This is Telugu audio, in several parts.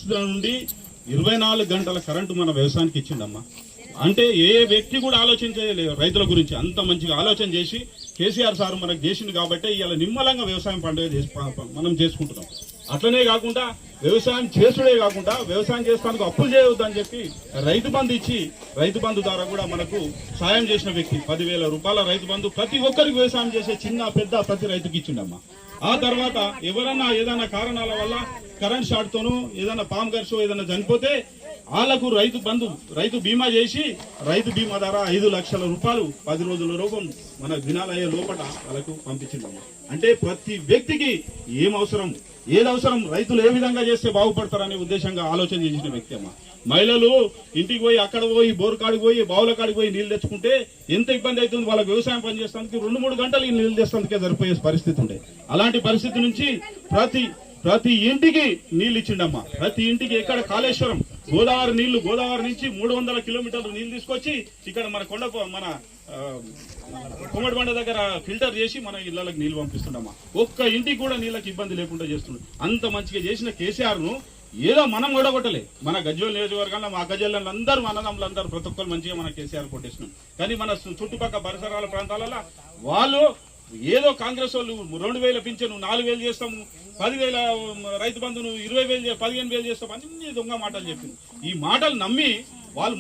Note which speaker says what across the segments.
Speaker 1: పరిస్థితుల నుండి 24 గంటల కరెంటు మన వ్యవసాయానికి ఇచ్చిండమ్మా. అంటే ఏ వ్యక్తి కూడా ఆలోచించలేదు రైతుల గురించి. అంత మంచిగా ఆలోచన చేసి కేసీఆర్ సార్ మనకు చేసింది కాబట్టి ఇవాళ నిమ్మలంగా వ్యవసాయం పండుగ మనం చేసుకుంటున్నాం. అట్లనే కాకుండా వ్యవసాయం చేసుడే కాకుండా వ్యవసాయం చేస్తానికి అప్పులు చేయవద్దని చెప్పి రైతు బంధు ఇచ్చి రైతు బంధు ద్వారా కూడా మనకు సాయం చేసిన వ్యక్తి 10,000 రూపాయల రైతు బంధు ప్రతి ఒక్కరికి వ్యవసాయం చేసే చిన్న పెద్ద ప్రతి రైతుకి ఇచ్చిండమ్మా. ఆ తర్వాత ఎవరన్నా ఏదైనా కారణాల వల్ల కరెంట్ షార్ట్ తోనూ ఏదైనా పాము గర్షో ఏదైనా చనిపోతే వాళ్ళకు రైతు బీమా చేసి రైతు బీమా ద్వారా 5 లక్షల రూపాయలు 10 రోజుల రూపం మన దినాలయ్యే లోపల వాళ్ళకు పంపించిందమ్మా. అంటే ప్రతి వ్యక్తికి ఏది అవసరం రైతులు ఏ విధంగా చేస్తే బాగుపడతారనే ఉద్దేశంగా ఆలోచన చేసిన వ్యక్తి అమ్మా. మహిళలు ఇంటికి పోయి అక్కడ పోయి బోరు కాడికి పోయి బావుల కాడికి పోయి నీళ్లు తెచ్చుకుంటే ఎంత ఇబ్బంది అవుతుంది. వాళ్ళకి వ్యవసాయం పని చేస్తానికి 2-3 గంటలు నీళ్లు తెస్తానికే సరిపోయే పరిస్థితి ఉండే. అలాంటి పరిస్థితి నుంచి ప్రతి ఇంటికి నీళ్ళు ఇచ్చిండమ్మా. ప్రతి ఇంటికి ఎక్కడ కాళేశ్వరం గోదావరి నుంచి 300 కిలోమీటర్లు నీళ్లు తీసుకొచ్చి ఇక్కడ మన కొమ్మడిబండ దగ్గర ఫిల్టర్ చేసి మన ఇళ్లకు నీళ్లు పంపిస్తుండమ్మా. ఒక్క ఇంటికి కూడా నీళ్ళకి ఇబ్బంది లేకుండా చేస్తుండే. అంత మంచిగా చేసిన కేసీఆర్ ను ఏదో మనం ఓడగొట్టలే. మన గజ్వేల్ నియోజకవర్గంలో మా గజ్వేల్ అందరూ అన్నదమ్ములందరూ ప్రతి ఒక్కరు మంచిగా మన కేసీఆర్ కొట్టేసినాం. కానీ మన చుట్టుపక్కల పరిసరాల ప్రాంతాలలో వాళ్ళు ఏదో కాంగ్రెస్ వాళ్ళు 2,000 పింఛను 4,000 చేస్తాము, 10,000 రైతు బంధును 20,000 15,000 చేస్తాం అన్ని దొంగ మాటలు చెప్పింది. ఈ మాటలు నమ్మి వాళ్ళు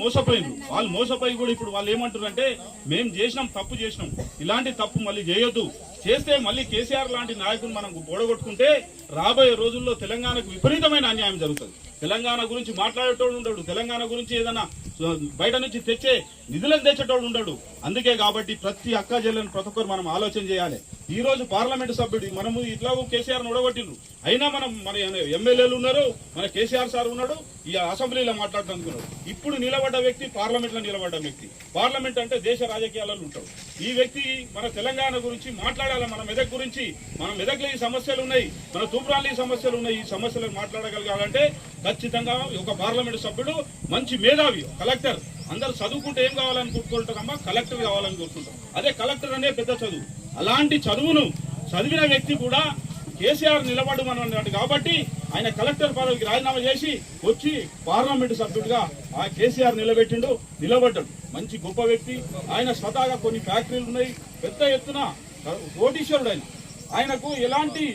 Speaker 1: మోసపోయి కూడా ఇప్పుడు వాళ్ళు ఏమంటారంటే మేము తప్పు చేసినాం, ఇలాంటి తప్పు మళ్ళీ చేయొద్దు, చేస్తే మళ్ళీ కేసీఆర్ లాంటి నాయకులు మనం ఓడగొట్టుకుంటే రాబోయే రోజుల్లో తెలంగాణకు విపరీతమైన అన్యాయం జరుగుతుంది. తెలంగాణ గురించి మాట్లాడేటోడు ఉండడు, తెలంగాణ గురించి ఏదైనా బయట నుంచి తెచ్చే నిధులను తెచ్చేటోడు ఉండడు. అందుకే కాబట్టి ప్రతి అక్క చెల్లెని ప్రతి ఒక్కరు మనం ఆలోచన చేయాలి. ఈ రోజు పార్లమెంటు సభ్యుడు మనము ఇట్లా కేసీఆర్ ఓడగొట్టిండ్రు, అయినా మన ఎమ్మెల్యేలు ఉన్నారు, మన కేసీఆర్ సార్ ఉన్నాడు, ఈ అసెంబ్లీలో మాట్లాడుతున్నాడు. ఇప్పుడు నిలబడ్డ వ్యక్తి పార్లమెంట్ లో నిలబడ్డ వ్యక్తి. పార్లమెంట్ అంటే దేశ రాజకీయాలలో ఉంటాడు. ఈ వ్యక్తి మన తెలంగాణ గురించి మాట్లాడాలి, మన మెదక్ గురించి. మన మెదక్లో ఈ సమస్యలు ఉన్నాయి, మన తూప్రాన్లో ఈ సమస్యలు ఉన్నాయి. ఈ సమస్యలను మాట్లాడగలగాలంటే ఖచ్చితంగా ఒక పార్లమెంటు సభ్యుడు మంచి మేధావి, కలెక్టర్. అందరూ చదువుకుంటే ఏం కావాలని కోరుకుంటారమ్మా, కలెక్టర్ కావాలని కోరుకుంటాం. అదే కలెక్టర్ అనే పెద్ద చదువు. అలాంటి చదువును చదివిన వ్యక్తి కూడా కేసీఆర్ నిలబడమన్నాడు కాబట్టి ఆయన కలెక్టర్ పదవికి రాజీనామా చేసి వచ్చి పార్లమెంటు సభ్యుడిగా ఆ కేసీఆర్ నిలబడ్డాడు. మంచి గొప్ప వ్యక్తి ఆయన. స్వతహాగా కొన్ని ఫ్యాక్టరీలు ఉన్నాయి, పెద్ద ఎత్తున కోటీశ్వరుడు ఆయనకు ఎలాంటి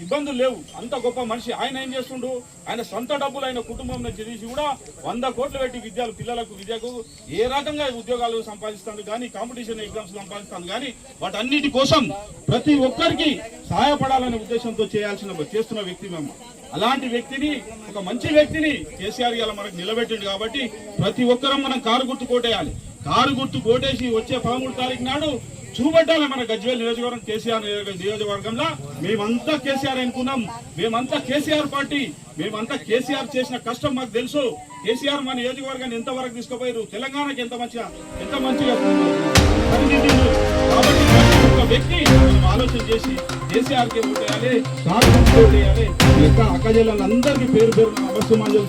Speaker 1: ఇబ్బందులు లేవు. అంత గొప్ప మనిషి. ఆయన ఏం చేస్తుండు, ఆయన సొంత డబ్బులు ఆయన కుటుంబం నుంచి తీసి కూడా 100 కోట్లు పెట్టి పిల్లలకు విద్యకు ఏ రకంగా ఉద్యోగాలు సంపాదిస్తాను కానీ, కాంపిటీషన్ ఎగ్జామ్స్ సంపాదిస్తాను కానీ, వాటన్నిటి కోసం ప్రతి ఒక్కరికి సహాయపడాలనే ఉద్దేశంతో చేస్తున్న వ్యక్తి మేము. అలాంటి వ్యక్తిని, ఒక మంచి వ్యక్తిని కేసీఆర్ ఇలా మనకు నిలబెట్టిండు కాబట్టి ప్రతి ఒక్కరం మనం కారు గుర్తు కోటేయాలి. కారు గుర్తు కోటేసి వచ్చే 13 తారీఖు నాడు చూపెట్టాలి మన గజ్వేల్ నియోజకవర్గం. కేసీఆర్ నియోజకవర్గంలో మేమంతా కేసీఆర్ అనుకున్నాం, మేమంతా కేసీఆర్ పార్టీ, మేమంతా కేసీఆర్ చేసిన కష్టం మాకు తెలుసు. కేసీఆర్ మన నియోజకవర్గాన్ని ఎంతవరకు తీసుకుపోయారు, తెలంగాణకి ఎంత మంచిగా కాబట్టి ఒక వ్యక్తి మనం ఆలోచన చేసి కేసీఆర్కి ఓటేయాలి, కారు గుర్తు ఓటేయాలి. అక్క జిల్లాలందరికీ పేరు అవసరమని